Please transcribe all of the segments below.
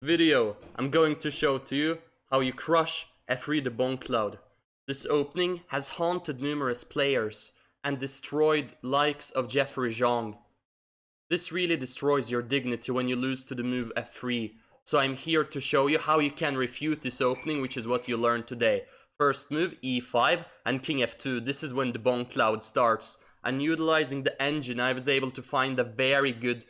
Video, I'm going to show to you how you crush F3 the Bongcloud. This opening has haunted numerous players and destroyed likes of Jeffrey Zhang. This really destroys your dignity when you lose to the move F3. So I'm here to show you how you can refute this opening, which is what you learned today. First move E5 and King F2. This is when the Bongcloud starts. And utilizing the engine, I was able to find a very good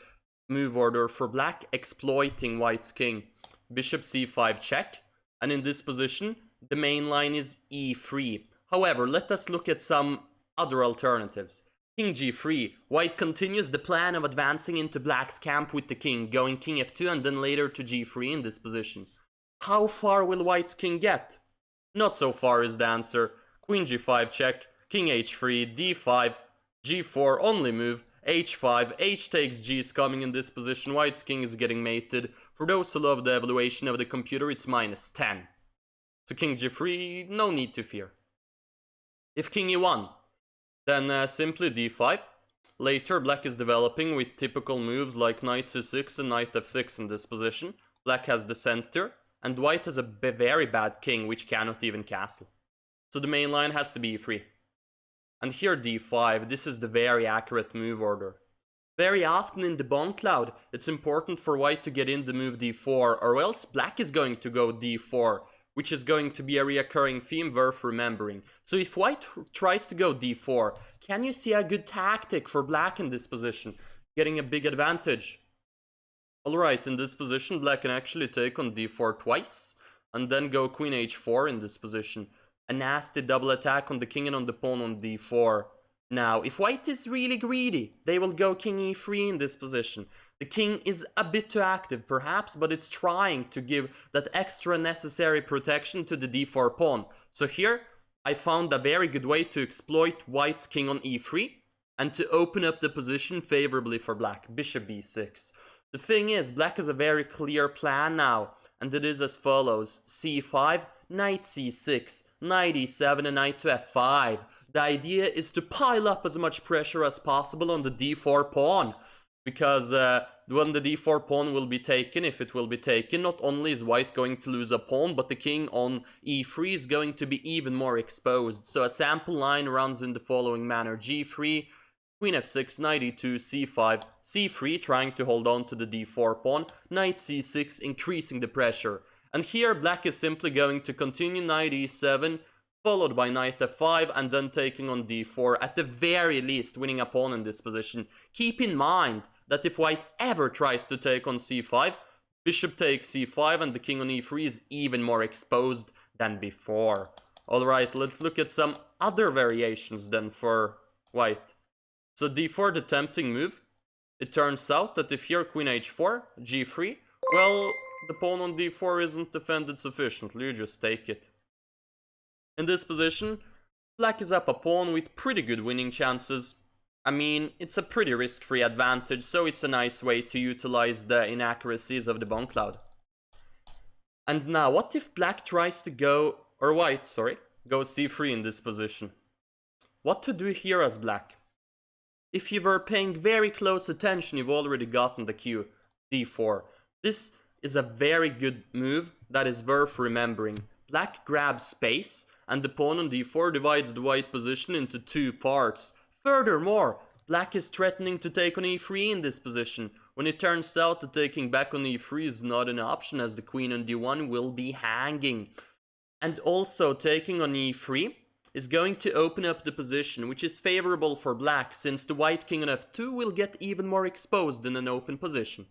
move order for black, exploiting white's king. Bishop c5 check, and in this position the main line is e3. However, let us look at some other alternatives. King g3, white continues the plan of advancing into black's camp with the king, going king f2 and then later to g3 in this position. How far will white's king get? Not so far is the answer. Queen g5 check, king h3, d5, g4 only move, h5, h takes g is coming in this position, white's king is getting mated. For those who love the evaluation of the computer, it's -10. So king g3, no need to fear. If king e1, then simply d5. Later, black is developing with typical moves like knight c6 and knight f6 in this position. Black has the center, and white has a very bad king which cannot even castle. So the main line has to be e3. And here d5, this is the very accurate move order. Very often in the Bongcloud, it's important for white to get in the move d4, or else black is going to go d4, which is going to be a reoccurring theme worth remembering. So if white tries to go d4, can you see a good tactic for black in this position, getting a big advantage? Alright, in this position, black can actually take on d4 twice, and then go queen h4 in this position. A nasty double attack on the king and on the pawn on d4. Now, if white is really greedy, they will go king e3 in this position. The king is a bit too active perhaps, but it's trying to give that extra necessary protection to the d4 pawn. So here, I found a very good way to exploit white's king on e3 and to open up the position favorably for black. Bishop b6. The thing is, black has a very clear plan now, and it is as follows. c5, knight c6, knight e7 and knight to f5. The idea is to pile up as much pressure as possible on the d4 pawn, because when the d4 pawn will be taken, if it will be taken, not only is white going to lose a pawn, but the king on e3 is going to be even more exposed. So a sample line runs in the following manner. g3, queen f6, knight e2, c5, c3, trying to hold on to the d4 pawn, knight c6, increasing the pressure. And here black is simply going to continue knight e7, followed by knight f5, and then taking on d4, at the very least winning a pawn in this position. Keep in mind that if white ever tries to take on c5, bishop takes c5, and the king on e3 is even more exposed than before. Alright, let's look at some other variations then for white. So d4, the tempting move. It turns out that if here queen h4, g3, well, the pawn on d4 isn't defended sufficiently, you just take it. In this position, black is up a pawn with pretty good winning chances. I mean, it's a pretty risk-free advantage, so it's a nice way to utilize the inaccuracies of the Bongcloud. And now, what if black tries to go, or white, sorry, goes c3 in this position? What to do here as black? If you were paying very close attention, you've already gotten the cue, d4. This is a very good move that is worth remembering. Black grabs space, and the pawn on d4 divides the white position into two parts. Furthermore, black is threatening to take on e3 in this position, when it turns out that taking back on e3 is not an option, as the queen on d1 will be hanging. And also, taking on e3 is going to open up the position, which is favorable for black, since the white king on f2 will get even more exposed in an open position.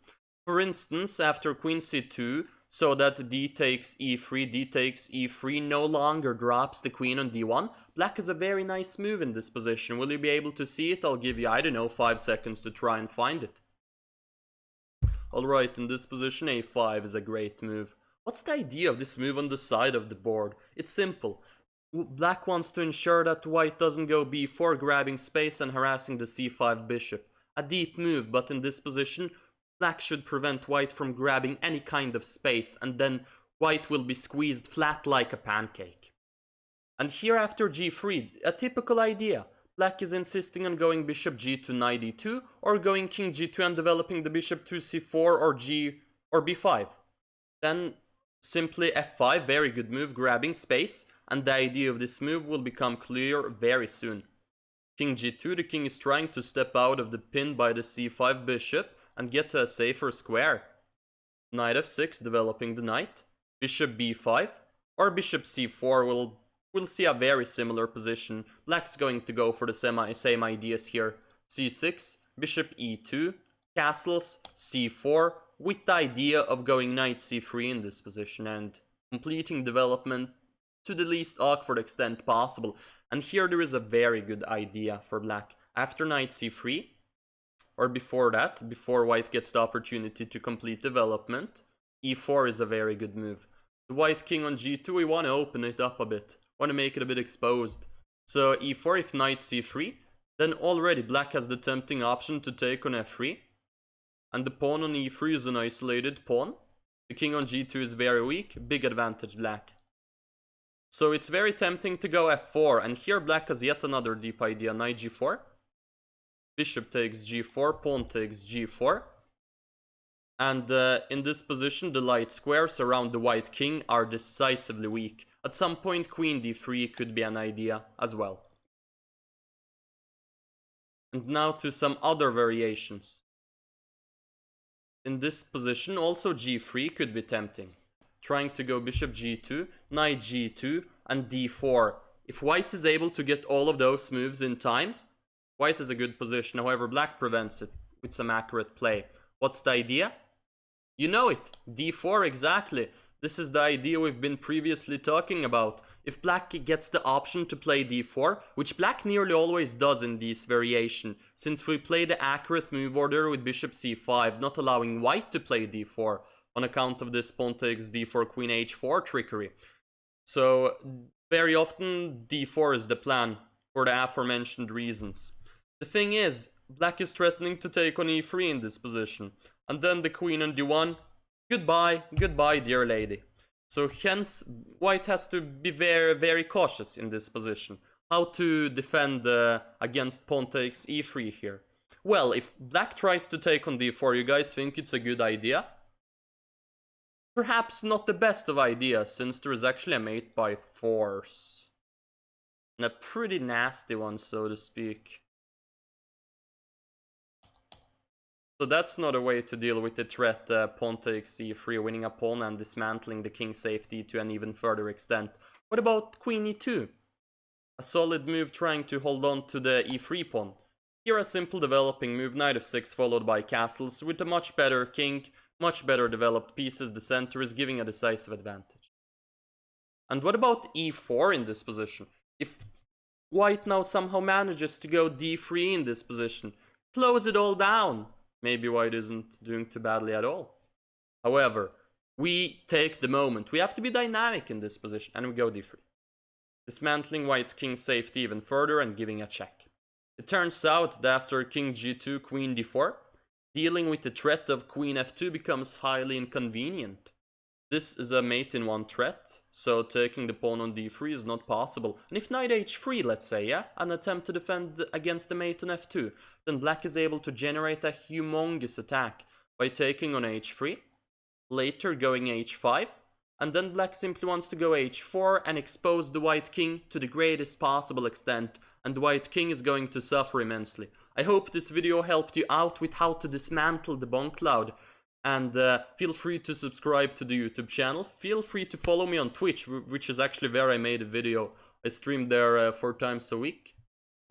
For instance, after queen c2, so that d takes e3 no longer drops the queen on d1, black has a very nice move in this position. Will you be able to see it? I'll give you, I don't know, 5 seconds to try and find it. Alright, in this position a5 is a great move. What's the idea of this move on the side of the board? It's simple. Black wants to ensure that white doesn't go b4, grabbing space and harassing the c5 bishop. A deep move, but in this position, black should prevent white from grabbing any kind of space, and then white will be squeezed flat like a pancake. And here after g3, a typical idea. Black is insisting on going bishop g2, knight e2, or going king g2 and developing the bishop to c4 or b5. Then simply f5, very good move, grabbing space, and the idea of this move will become clear very soon. King g2, the king is trying to step out of the pin by the c5 bishop and get to a safer square. Knight f6, developing the knight. Bishop b5, or bishop c4 we'll see a very similar position. Black's going to go for the same ideas here. c6, bishop e2, castles, c4, with the idea of going knight c3 in this position and completing development to the least awkward extent possible. And here there is a very good idea for black. After knight c3, or before that, before white gets the opportunity to complete development, e4 is a very good move. The white king on g2, we want to open it up a bit, want to make it a bit exposed. So e4, if knight c3, then already black has the tempting option to take on f3. And the pawn on e3 is an isolated pawn. The king on g2 is very weak, big advantage black. So it's very tempting to go f4, and here black has yet another deep idea, knight g4. Bishop takes g4, pawn takes g4. And in this position, the light squares around the white king are decisively weak. At some point, queen d3 could be an idea as well. And now to some other variations. In this position, also g3 could be tempting. Trying to go bishop g2, knight g2, and d4. If white is able to get all of those moves in time, white is a good position. However, black prevents it with some accurate play. What's the idea? You know it, d4 exactly. This is the idea we've been previously talking about. If black gets the option to play d4, which black nearly always does in this variation, since we play the accurate move order with bishop c5, not allowing white to play d4 on account of this pawn takes d4, queen h4 trickery. So very often d4 is the plan for the aforementioned reasons. The thing is, black is threatening to take on e3 in this position, and then the queen on d1, goodbye, goodbye dear lady. So hence, white has to be very, very cautious in this position. How to defend against pawn takes e3 here? Well, if black tries to take on d4, you guys think it's a good idea? Perhaps not the best of ideas, since there is actually a mate by force. And a pretty nasty one, so to speak. So that's not a way to deal with the threat pawn takes c3, winning a pawn and dismantling the king's safety to an even further extent. What about queen e2? A solid move trying to hold on to the e3 pawn. Here a simple developing move, knight f6 followed by castles. With a much better king, much better developed pieces, the center is giving a decisive advantage. And what about e4 in this position? If white now somehow manages to go d3 in this position, close it all down. Maybe white isn't doing too badly at all. However, we take the moment. We have to be dynamic in this position, and we go d3. Dismantling white's king's safety even further and giving a check. It turns out that after king g2, queen d4, dealing with the threat of queen f2 becomes highly inconvenient. This is a mate in one threat, so taking the pawn on d3 is not possible. And if knight h3, let's say, yeah, an attempt to defend against the mate on f2, then black is able to generate a humongous attack by taking on h3, later going h5, and then black simply wants to go h4 and expose the white king to the greatest possible extent, and the white king is going to suffer immensely. I hope this video helped you out with how to dismantle the Bongcloud. And feel free to subscribe to the YouTube channel. Feel free to follow me on Twitch, which is actually where I made a video. I stream there 4 times a week.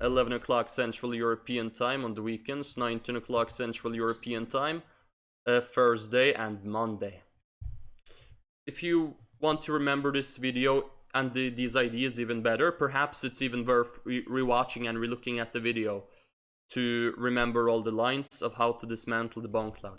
11 o'clock Central European Time on the weekends, 19 o'clock Central European Time, Thursday and Monday. If you want to remember this video and these ideas even better, perhaps it's even worth rewatching and relooking at the video to remember all the lines of how to dismantle the Bongcloud.